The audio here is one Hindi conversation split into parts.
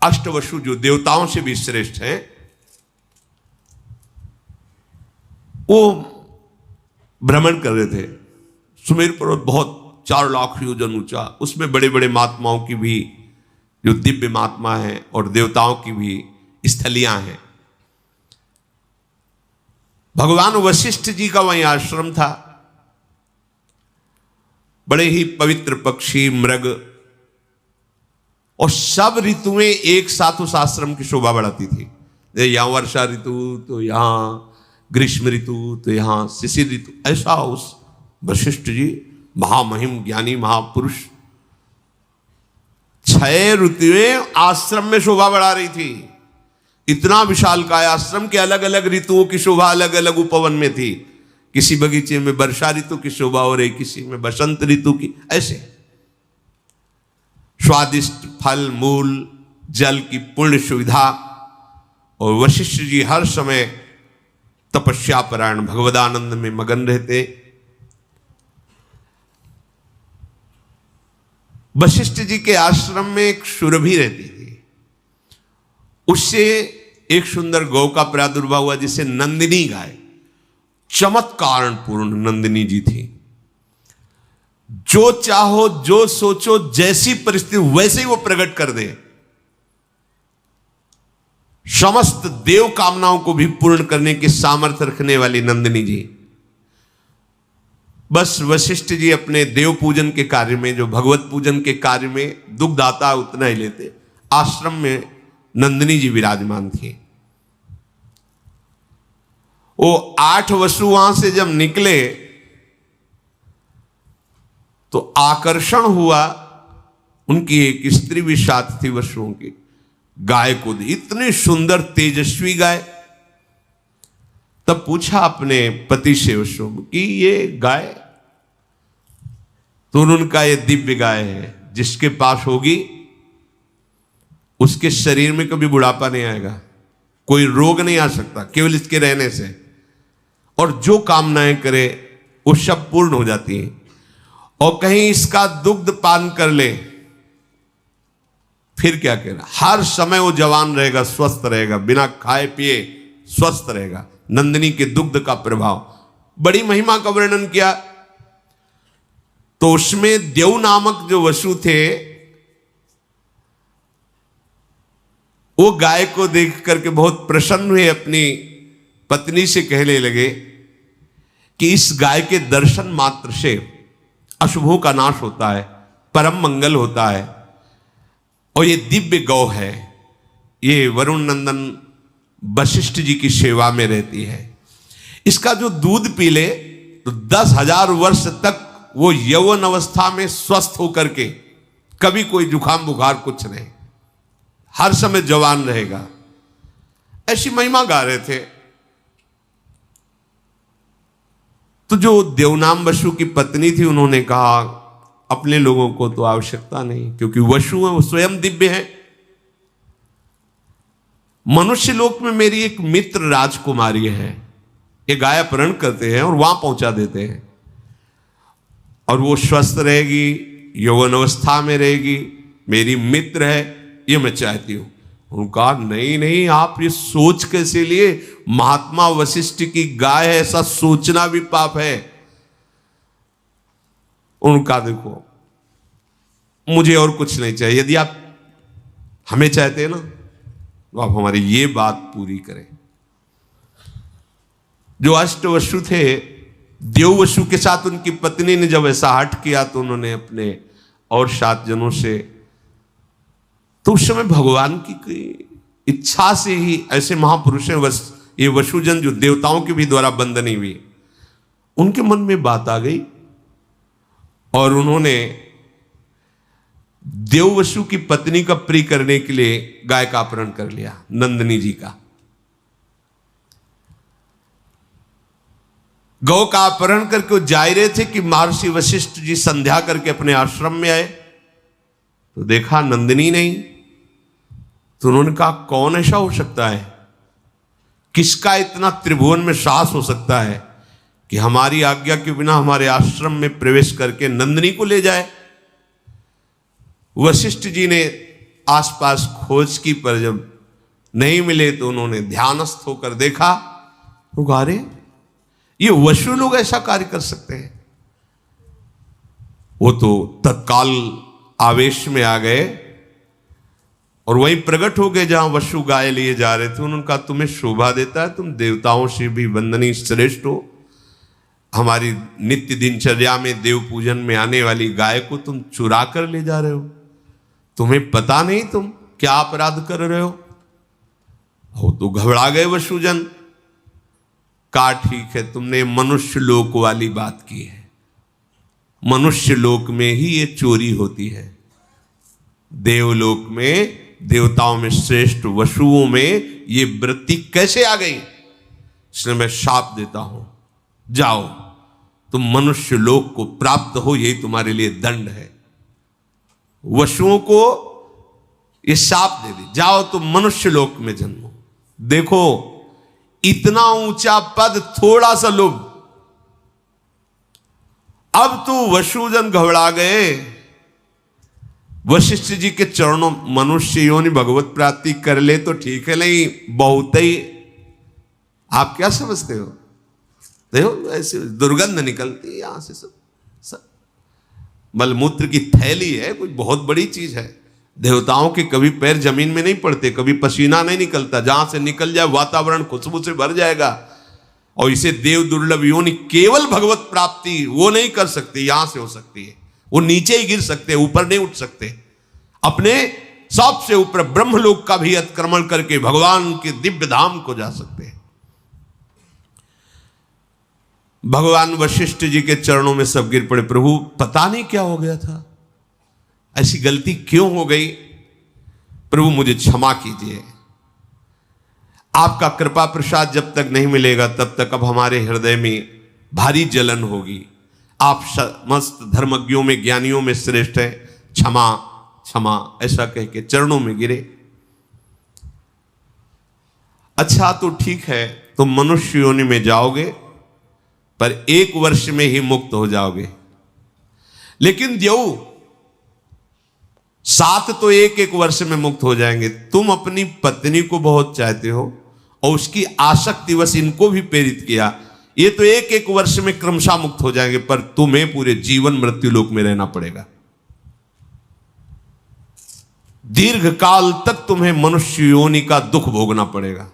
अष्टवसु जो देवताओं से भी श्रेष्ठ हैं, वो भ्रमण कर रहे थे। सुमेर पर्वत बहुत 4 लाख योजन ऊंचा, उसमें बड़े बड़े महात्माओं की भी जो दिव्य महात्मा हैं और देवताओं की भी स्थलियां हैं। भगवान वशिष्ठ जी का वहीं आश्रम था। बड़े ही पवित्र पक्षी, मृग और सब ऋतुएं एक साथ उस आश्रम की शोभा बढ़ाती थी। यहां वर्षा ऋतु तो यहां ग्रीष्म ऋतु तो यहां शिशिर ऋतु, ऐसा उस वशिष्ठ जी महामहिम ज्ञानी महापुरुष 6 ऋतुएं आश्रम में शोभा बढ़ा रही थी। इतना विशालकाय आश्रम के अलग अलग ऋतुओं की शोभा अलग अलग उपवन में थी। किसी बगीचे में वर्षा ऋतु की शोभा हो रही, किसी में बसंत ऋतु की, ऐसे स्वादिष्ट फल मूल जल की पूर्ण सुविधा। और वशिष्ठ जी हर समय तपस्या परायण भगवदानंद में मगन रहते। वशिष्ठ जी के आश्रम में एक सुरभि रहती थी, उससे एक सुंदर गौ का प्रादुर्भाव हुआ जिसे नंदिनी गाय, चमत्कार पूर्ण नंदिनी जी थी। जो चाहो जो सोचो जैसी परिस्थिति वैसे ही वो प्रकट कर दे। समस्त देव कामनाओं को भी पूर्ण करने की सामर्थ्य रखने वाली नंदिनी जी। बस वशिष्ठ जी अपने देव पूजन के कार्य में, जो भगवत पूजन के कार्य में दुग्धाता उतना ही लेते। आश्रम में नंदिनी जी विराजमान थी। वो 8 वसु वहां से जब निकले तो आकर्षण हुआ, उनकी एक स्त्री भी साथ थी वसुओं की, गाय को दी, इतनी सुंदर तेजस्वी गाय। तब पूछा अपने पति से वसु कि ये गाय, तो उन्होंने कहा ये दिव्य गाय है, जिसके पास होगी उसके शरीर में कभी बुढ़ापा नहीं आएगा, कोई रोग नहीं आ सकता केवल इसके रहने से, और जो कामनाएं करे वो सब पूर्ण हो जाती हैं। और कहीं इसका दुग्ध पान कर ले फिर क्या कहना, हर समय वो जवान रहेगा, स्वस्थ रहेगा, बिना खाए पिए स्वस्थ रहेगा। नंदिनी के दुग्ध का प्रभाव, बड़ी महिमा का वर्णन किया। तो उसमें देव नामक जो वसु थे वो गाय को देख करके बहुत प्रसन्न हुए, अपनी पत्नी से कहने लगे कि इस गाय के दर्शन मात्र से अशुभों का नाश होता है, परम मंगल होता है, और ये दिव्य गौ है, ये वरुण नंदन वशिष्ठ जी की सेवा में रहती है। इसका जो दूध पी ले तो 10,000 वर्ष तक वो यौवन अवस्था में स्वस्थ होकर के कभी कोई जुकाम बुखार कुछ नहीं, हर समय जवान रहेगा। ऐसी महिमा गा रहे थे। तो जो देवनाम वसु की पत्नी थी उन्होंने कहा अपने लोगों को तो आवश्यकता नहीं, क्योंकि वसु है वो स्वयं दिव्य है। मनुष्य लोक में मेरी एक मित्र राजकुमारी है, ये गाय अपहरण करते हैं और वहां पहुंचा देते हैं, और वो स्वस्थ रहेगी, यौवन अवस्था में रहेगी, मेरी मित्र है, ये मैं चाहती हूं। उनका नहीं नहीं, आप ये सोच कैसे लिए, महात्मा वशिष्ठ की गाय है, ऐसा सोचना भी पाप है। उनका देखो मुझे और कुछ नहीं चाहिए, यदि आप हमें चाहते हैं ना तो आप हमारी ये बात पूरी करें। जो अष्टवसु थे, देववसु के साथ उनकी पत्नी ने जब ऐसा हठ किया तो उन्होंने अपने और 7 जनों से, तो उस समय भगवान की इच्छा से ही ऐसे महापुरुष हैं ये वसुजन जो देवताओं के भी द्वारा बंदनी हुई, उनके मन में बात आ गई और उन्होंने देववसु की पत्नी का प्रिय करने के लिए गाय का अपहरण कर लिया, नंदिनी जी का। गौ का अपहरण करके वो जा रहे थे कि महर्षि वशिष्ठ जी संध्या करके अपने आश्रम में आए, तो देखा नंदिनी नहीं। तो उन्होंने कहा कौन ऐसा हो सकता है, किसका इतना त्रिभुवन में साहस हो सकता है कि हमारी आज्ञा के बिना हमारे आश्रम में प्रवेश करके नंदिनी को ले जाए। वशिष्ठ जी ने आसपास खोज की, पर जब नहीं मिले तो उन्होंने ध्यानस्थ होकर देखा तो कहा, अरे ये वशु लोग ऐसा कार्य कर सकते हैं। वो तो तत्काल आवेश में आ गए और वहीं प्रकट हो गए जहां वशु गाय लिए जा रहे थे। उन्होंने कहा, तुम्हें शोभा देता है, तुम देवताओं से भी वंदनीय श्रेष्ठ हो, हमारी नित्य दिनचर्या में देव पूजन में आने वाली गाय को तुम चुरा कर ले जा रहे हो, तुम्हें पता नहीं तुम क्या अपराध कर रहे हो। वो तो घबरा गए वशुजन। कहा, ठीक है, तुमने मनुष्य लोक वाली बात की है, मनुष्य लोक में ही ये चोरी होती है, देवलोक में देवताओं में श्रेष्ठ वशुओं में ये वृत्ति कैसे आ गई? इसलिए मैं शाप देता हूं, जाओ तुम मनुष्य लोक को प्राप्त हो, यही तुम्हारे लिए दंड है। वशुओं को ये शाप दे दी, जाओ तुम मनुष्य लोक में जन्मो। देखो इतना ऊंचा पद, थोड़ा सा लोभ। अब तो वशुजन घबरा गए। वशिष्ठ जी के चरणों, मनुष्य योनि भगवत प्राप्ति कर ले तो ठीक है, नहीं बहुत ही, आप क्या समझते हो? देखो ऐसे दुर्गंध निकलती है यहां से, सब मलमूत्र की थैली है, कोई बहुत बड़ी चीज है। देवताओं के कभी पैर जमीन में नहीं पड़ते, कभी पसीना नहीं निकलता, जहां से निकल जाए वातावरण खुशबू से भर जाएगा। और इसे देव दुर्लभ योनि, केवल भगवत प्राप्ति वो नहीं कर सकते, यहां से हो सकती है, वो नीचे ही गिर सकते, ऊपर नहीं उठ सकते। अपने सबसे ऊपर ब्रह्मलोक का भी अतिक्रमण करके भगवान के दिव्य धाम को जा सकते हैं। भगवान वशिष्ठ जी के चरणों में सब गिर पड़े। प्रभु पता नहीं क्या हो गया था, ऐसी गलती क्यों हो गई, प्रभु मुझे क्षमा कीजिए। आपका कृपा प्रसाद जब तक नहीं मिलेगा तब तक अब हमारे हृदय में भारी जलन होगी। आप समस्त धर्मज्ञों में, ज्ञानियों में श्रेष्ठ हैं, क्षमा क्षमा, ऐसा कह के चरणों में गिरे। अच्छा तो ठीक है, तुम मनुष्य योनि में जाओगे पर 1 वर्ष में ही मुक्त हो जाओगे। लेकिन देव 7 तो 1 वर्ष में मुक्त हो जाएंगे। तुम अपनी पत्नी को बहुत चाहते हो और उसकी आसक्ति वश इनको भी प्रेरित किया, ये तो 1 वर्ष में क्रमशः मुक्त हो जाएंगे, पर तुम्हें पूरे जीवन मृत्यु लोक में रहना पड़ेगा। दीर्घ काल तक तुम्हें मनुष्य योनि का दुख भोगना पड़ेगा।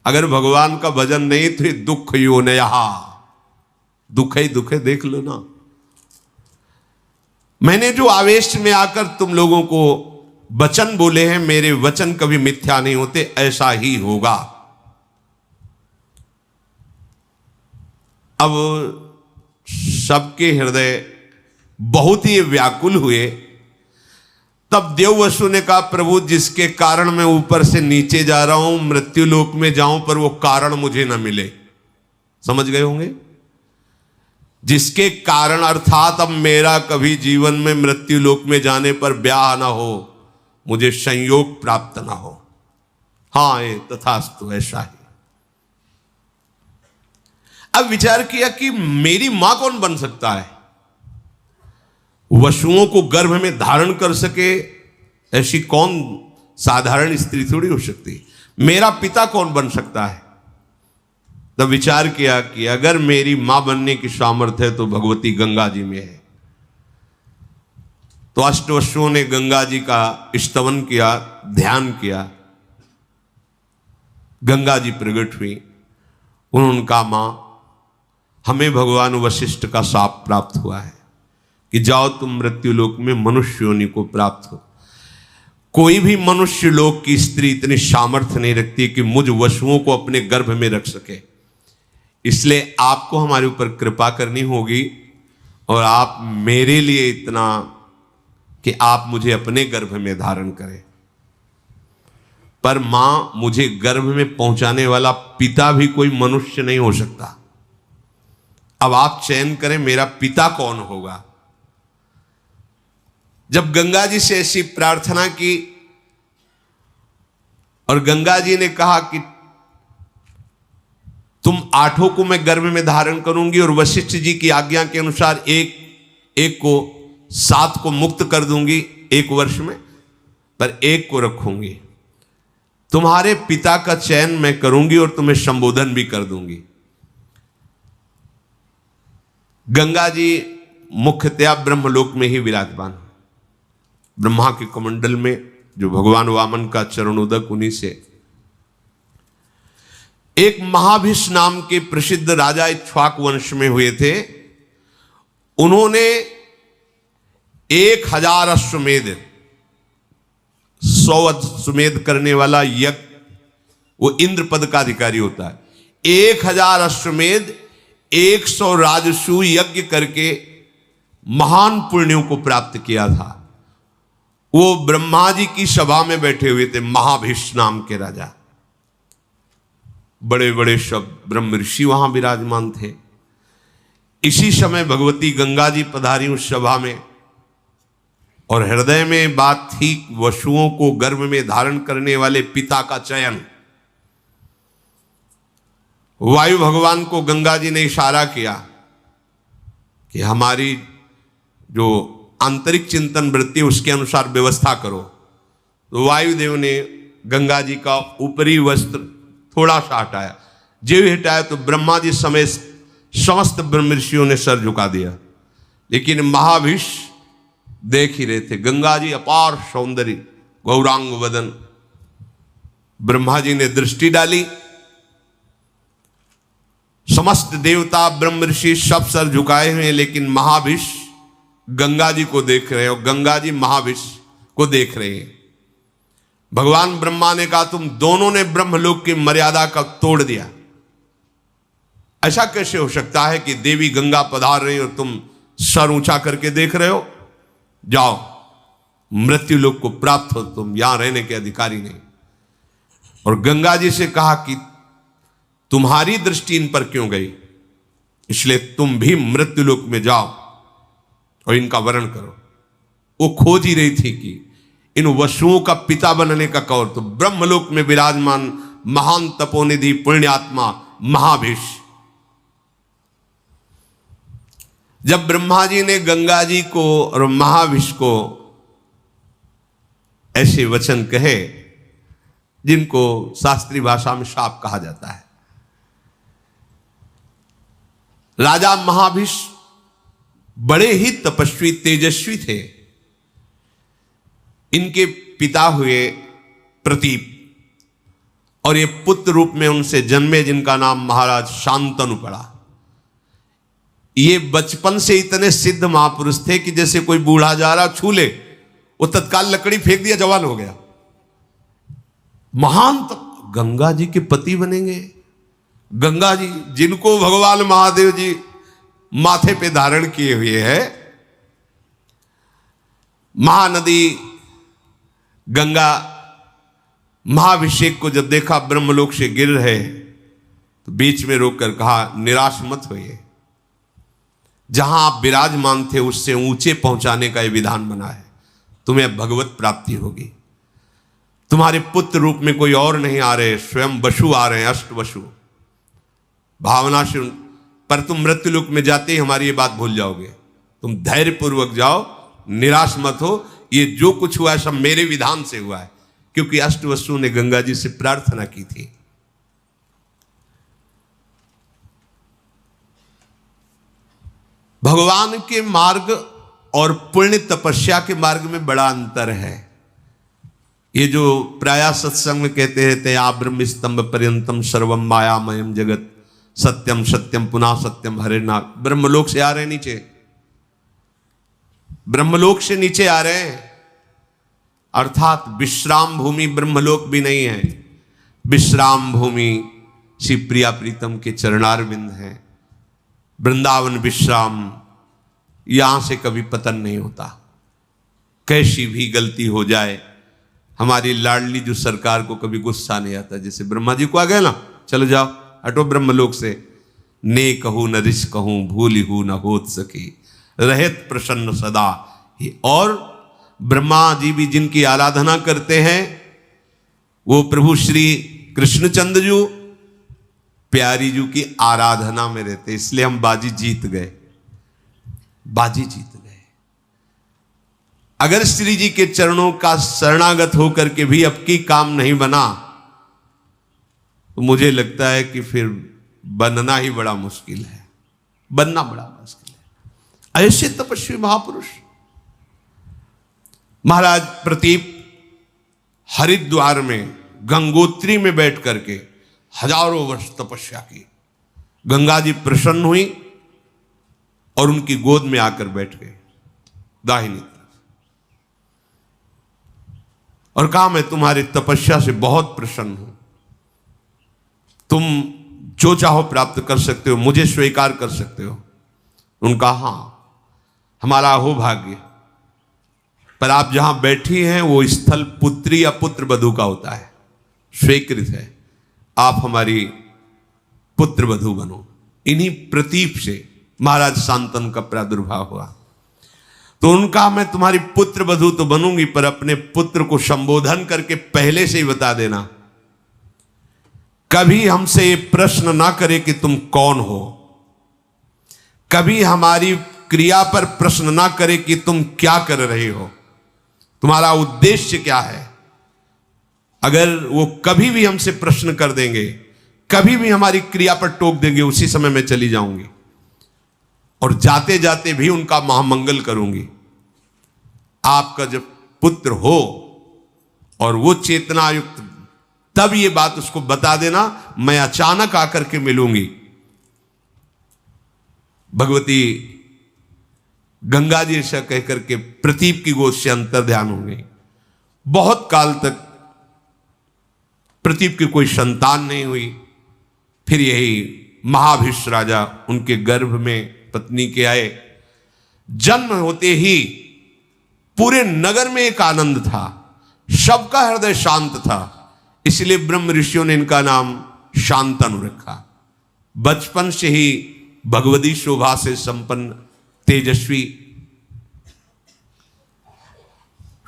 अगर भगवान का भजन नहीं तो ये दुख योनया, दुख ही दुख है, देख लो ना। मैंने जो आवेश में आकर तुम लोगों को वचन बोले हैं, मेरे वचन कभी मिथ्या नहीं होते, ऐसा ही होगा। अब सबके हृदय बहुत ही व्याकुल हुए। तब देववसु ने कहा, प्रभु जिसके कारण मैं ऊपर से नीचे जा रहा हूं, मृत्यु लोक में जाऊं, पर वो कारण मुझे ना मिले। समझ गए होंगे, जिसके कारण अर्थात अब मेरा कभी जीवन में मृत्यु लोक में जाने पर ब्याह ना हो, मुझे संयोग प्राप्त ना हो। हाँ ये तथास्तु, ऐसा ही। अब विचार किया कि मेरी मां कौन बन सकता है? वशुओं को गर्भ में धारण कर सके ऐसी कौन साधारण स्त्री थोड़ी हो सकती। मेरा पिता कौन बन सकता है? तब विचार किया कि अगर मेरी मां बनने की सामर्थ्य है तो भगवती गंगा जी में है। तो अष्टवसुओं ने गंगा जी का स्तवन किया, ध्यान किया। गंगा जी प्रकट हुई। उन्होंने कहा, मां हमें भगवान वशिष्ठ का शाप प्राप्त हुआ है कि जाओ तुम मृत्यु लोक में मनुष्य योनि को प्राप्त हो। कोई भी मनुष्य लोक की स्त्री इतनी सामर्थ्य नहीं रखती कि मुझ वशुओं को अपने गर्भ में रख सके। इसलिए आपको हमारे ऊपर कृपा करनी होगी और आप मेरे लिए इतना कि आप मुझे अपने गर्भ में धारण करें। पर मां, मुझे गर्भ में पहुंचाने वाला पिता भी कोई मनुष्य नहीं हो सकता। अब आप चयन करें मेरा पिता कौन होगा। जब गंगा जी से ऐसी प्रार्थना की और गंगा जी ने कहा कि तुम 8 को मैं गर्भ में धारण करूंगी और वशिष्ठ जी की आज्ञा के अनुसार एक को 7 को मुक्त कर दूंगी 1 वर्ष में, पर एक को रखूंगी, तुम्हारे पिता का चयन मैं करूंगी और तुम्हें संबोधन भी कर दूंगी। गंगा जी मुख्यतया ब्रह्मलोक में ही विराजमान, ब्रह्मा के कमंडल में, जो भगवान वामन का चरणोदक उन्हीं से। एक महाभिष नाम के प्रसिद्ध राजा इक्ष्वाक वंश में हुए थे। उन्होंने 1000 अश्वमेध, 100 अश्वमेध करने वाला यज्ञ, वो इंद्र पद का अधिकारी होता है। 1000 अश्वमेध, 100 राजसूय यज्ञ करके महान पुण्यों को प्राप्त किया था। वो ब्रह्मा जी की सभा में बैठे हुए थे, महाभिष नाम के राजा। बड़े बड़े सब ब्रह्म ऋषि वहां विराजमान थे। इसी समय भगवती गंगा जी पधारी उस सभा में, और हृदय में बात थी वसुओं को गर्भ में धारण करने वाले पिता का चयन। वायु भगवान को गंगा जी ने इशारा किया कि हमारी जो आंतरिक चिंतन वृत्ति उसके अनुसार व्यवस्था करो। तो वायुदेव ने गंगा जी का ऊपरी वस्त्र थोड़ा सा हटाया। जो हटाया तो ब्रह्मा जी समेत समस्त ब्रह्म ऋषियों ने सर झुका दिया। लेकिन महाभिष देख ही रहे थे। गंगा जी अपार सौंदर्य, गौरांग वदन। ब्रह्मा जी ने दृष्टि डाली, समस्त देवता ब्रह्म ऋषि सब सर झुकाए हुए हैं, लेकिन महाभिष गंगा जी को देख रहे हैं और गंगा जी महाभिष को देख रहे हैं। भगवान ब्रह्मा ने कहा, तुम दोनों ने ब्रह्मलोक की मर्यादा का तोड़ दिया। ऐसा कैसे हो सकता है कि देवी गंगा पधार रही और तुम सर ऊंचा करके देख रहे हो? जाओ, मृत्यु लोक को प्राप्त हो, तुम यहां रहने के अधिकारी नहीं। और गंगा जी से कहा कि तुम्हारी दृष्टि इन पर क्यों गई, इसलिए तुम भी मृत्यु लोक में जाओ और इनका वर्ण करो। वो खोज ही रही थी कि इन वसुओं का पिता बनने का कौर। तो ब्रह्मलोक में विराजमान महान तपोनिधि पुण्यात्मा महाभिष। जब ब्रह्मा जी ने गंगा जी को और महाभिष को ऐसे वचन कहे जिनको शास्त्रीय भाषा में शाप कहा जाता है, राजा महाभिष बड़े ही तपस्वी तेजस्वी थे। इनके पिता हुए प्रतीप, और ये पुत्र रूप में उनसे जन्मे जिनका नाम महाराज शांतनु पड़ा। ये बचपन से इतने सिद्ध महापुरुष थे कि जैसे कोई बूढ़ा जा रहा छू ले, वो तत्काल लकड़ी फेंक दिया, जवान हो गया। महान गंगा जी के पति बनेंगे। गंगा जी जिनको भगवान महादेव जी माथे पे धारण किए हुए हैं। महानदी गंगा महाभिषेक को जब देखा ब्रह्मलोक से गिर रहे, तो बीच में रोककर कहा, निराश मत होइए, जहां आप विराजमान थे उससे ऊंचे पहुंचाने का यह विधान बना है। तुम्हें भगवत प्राप्ति होगी। तुम्हारे पुत्र रूप में कोई और नहीं आ रहे, स्वयं वसु आ रहे हैं, अष्ट वसु। भावना से पर तुम मृत्युलोक में जाते ही हमारी ये बात भूल जाओगे। तुम धैर्य पूर्वक जाओ, निराश मत हो। ये जो कुछ हुआ है सब मेरे विधान से हुआ है, क्योंकि अष्ट वसु ने गंगा जी से प्रार्थना की थी। भगवान के मार्ग और पुण्य तपस्या के मार्ग में बड़ा अंतर है। ये जो प्राय सत्संग में कहते रहते, आ ब्रह्म स्तंभ पर्यंतम सर्वम मायामयम जगत सत्यम सत्यम पुनः सत्यम हरे नाथ। ब्रह्मलोक से आ रहे हैं नीचे, ब्रह्मलोक से नीचे आ रहे हैं, अर्थात विश्राम भूमि ब्रह्मलोक भी नहीं है। विश्राम भूमि श्री प्रिया प्रीतम के चरणारविंद हैं। वृंदावन विश्राम, यहां से कभी पतन नहीं होता। कैसी भी गलती हो जाए, हमारी लाडली जो सरकार को कभी गुस्सा नहीं आता। जैसे ब्रह्मा जी को आ गया ना, चलो जाओ हटो ब्रह्मलोक से। ने कहूं न रिस कहूं, भूली हूं न होत सकी, रहत प्रसन्न सदा। और ब्रह्मा जी भी जिनकी आराधना करते हैं, वो प्रभु श्री कृष्णचंद्र जी प्यारी जी की आराधना में रहते, इसलिए हम बाजी जीत गए, बाजी जीत गए। अगर श्री जी के चरणों का शरणागत होकर के भी अब की काम नहीं बना तो मुझे लगता है कि फिर बनना ही बड़ा मुश्किल है, बनना बड़ा मुश्किल है। ऐसे तपस्वी महापुरुष महाराज प्रतीप हरिद्वार में गंगोत्री में बैठ करके हजारों वर्ष तपस्या की। गंगा जी प्रसन्न हुई और उनकी गोद में आकर बैठ गए दाहिनी तरफ और कहा, मैं तुम्हारी तपस्या से बहुत प्रसन्न हूं, तुम जो चाहो प्राप्त कर सकते हो, मुझे स्वीकार कर सकते हो। उनका हां, हमारा अहो भाग्य, पर आप जहां बैठी हैं वो स्थल पुत्री या पुत्र वधू का होता है, स्वीकृत है, आप हमारी पुत्र वधू बनो। इन्हीं प्रतीप से महाराज शांतनु का प्रादुर्भाव हुआ। तो उनका, मैं तुम्हारी पुत्र वधू तो बनूंगी, पर अपने पुत्र को संबोधन करके पहले से ही बता देना, कभी हमसे ये प्रश्न ना करे कि तुम कौन हो, कभी हमारी क्रिया पर प्रश्न ना करे कि तुम क्या कर रहे हो, तुम्हारा उद्देश्य क्या है। अगर वो कभी भी हमसे प्रश्न कर देंगे, कभी भी हमारी क्रिया पर टोक देंगे, उसी समय मैं चली जाऊंगी और जाते जाते भी उनका महामंगल करूंगी। आपका जब पुत्र हो और वो चेतनायुक्त, तब ये बात उसको बता देना, मैं अचानक आकर के मिलूंगी। भगवती गंगा जी ऐसा कहकर के प्रतीप की गोद से अंतर ध्यान हो गई। बहुत काल तक प्रतीप की कोई संतान नहीं हुई। फिर यही महाभिष राजा उनके गर्भ में पत्नी के आए। जन्म होते ही पूरे नगर में एक आनंद था, सबका हृदय शांत था, इसलिए ब्रह्म ऋषियों ने इनका नाम शांतनु रखा। बचपन से ही भगवती शोभा से संपन्न, तेजस्वी,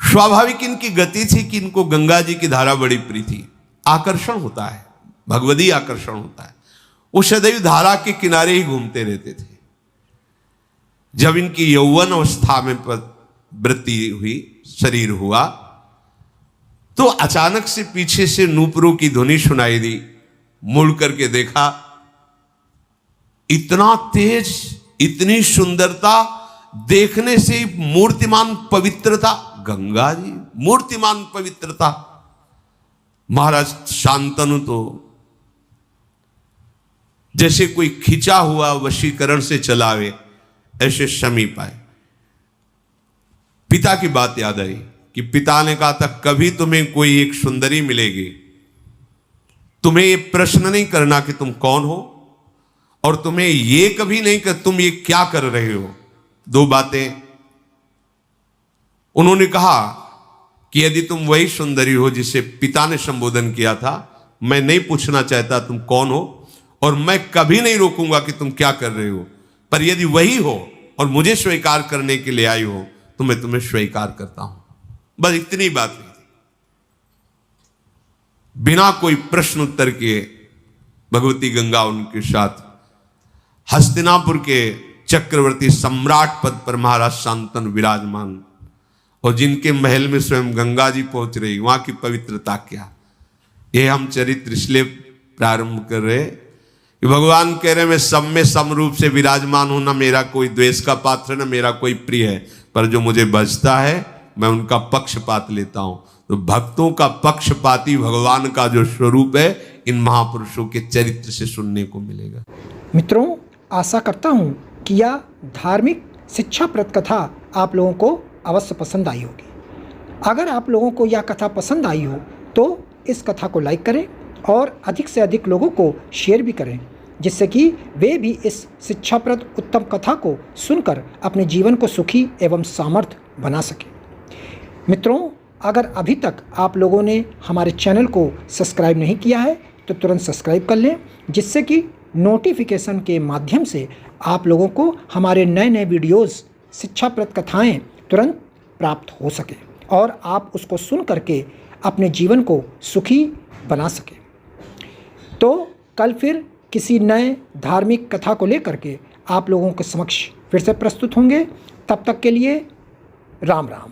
स्वाभाविक इनकी गति थी कि इनको गंगा जी की धारा बड़ी प्रिय थी। आकर्षण होता है, भगवती आकर्षण होता है। वो सदैव धारा के किनारे ही घूमते रहते थे। जब इनकी यौवन अवस्था में वृत्ति हुई, शरीर हुआ, तो अचानक से पीछे से नूपुरों की ध्वनि सुनाई दी। मुड़ करके देखा, इतना तेज, इतनी सुंदरता, देखने से मूर्तिमान पवित्रता, गंगा जी मूर्तिमान पवित्रता। महाराज शांतनु तो जैसे कोई खिंचा हुआ वशीकरण से चलावे, ऐसे समीप आए। पिता की बात याद आई कि पिता ने कहा था, कभी तुम्हें कोई एक सुंदरी मिलेगी, तुम्हें ये प्रश्न नहीं करना कि तुम कौन हो, और तुम्हें ये कभी नहीं कि तुम ये क्या कर रहे हो। दो बातें उन्होंने कहा कि यदि तुम वही सुंदरी हो जिसे पिता ने संबोधन किया था, मैं नहीं पूछना चाहता तुम कौन हो, और मैं कभी नहीं रोकूंगा कि तुम क्या कर रहे हो, पर यदि वही हो और मुझे स्वीकार करने के लिए आई हो तो मैं तुम्हें स्वीकार करता हूं। बस इतनी बात नहीं थी। बिना कोई प्रश्न उत्तर किए भगवती गंगा उनके साथ हस्तिनापुर के चक्रवर्ती सम्राट पद पर महाराज शांतनु विराजमान, और जिनके महल में स्वयं गंगा जी पहुंच रही, वहां की पवित्रता क्या। ये हम चरित्र इसलिए प्रारंभ कर रहे कि भगवान कह रहे मैं सब में समरूप से विराजमान हूं, ना मेरा कोई द्वेष का पात्र, ना मेरा कोई प्रिय है, पर जो मुझे बचता है मैं उनका पक्षपात लेता हूं। तो भक्तों का पक्षपाती भगवान का जो स्वरूप है, इन महापुरुषों के चरित्र से सुनने को मिलेगा। मित्रों, आशा करता हूं कि यह धार्मिक शिक्षाप्रद कथा आप लोगों को अवश्य पसंद आई होगी। अगर आप लोगों को यह कथा पसंद आई हो तो इस कथा को लाइक करें और अधिक से अधिक लोगों को शेयर भी करें, जिससे कि वे भी इस शिक्षाप्रद उत्तम कथा को सुनकर अपने जीवन को सुखी एवं सामर्थ्य बना सकें। मित्रों, अगर अभी तक आप लोगों ने हमारे चैनल को सब्सक्राइब नहीं किया है तो तुरंत सब्सक्राइब कर लें, जिससे कि नोटिफिकेशन के माध्यम से आप लोगों को हमारे नए नए वीडियोज़, शिक्षाप्रद कथाएँ तुरंत प्राप्त हो सके और आप उसको सुन करके अपने जीवन को सुखी बना सकें। तो कल फिर किसी नए धार्मिक कथा को लेकर के आप लोगों के समक्ष फिर से प्रस्तुत होंगे। तब तक के लिए राम राम।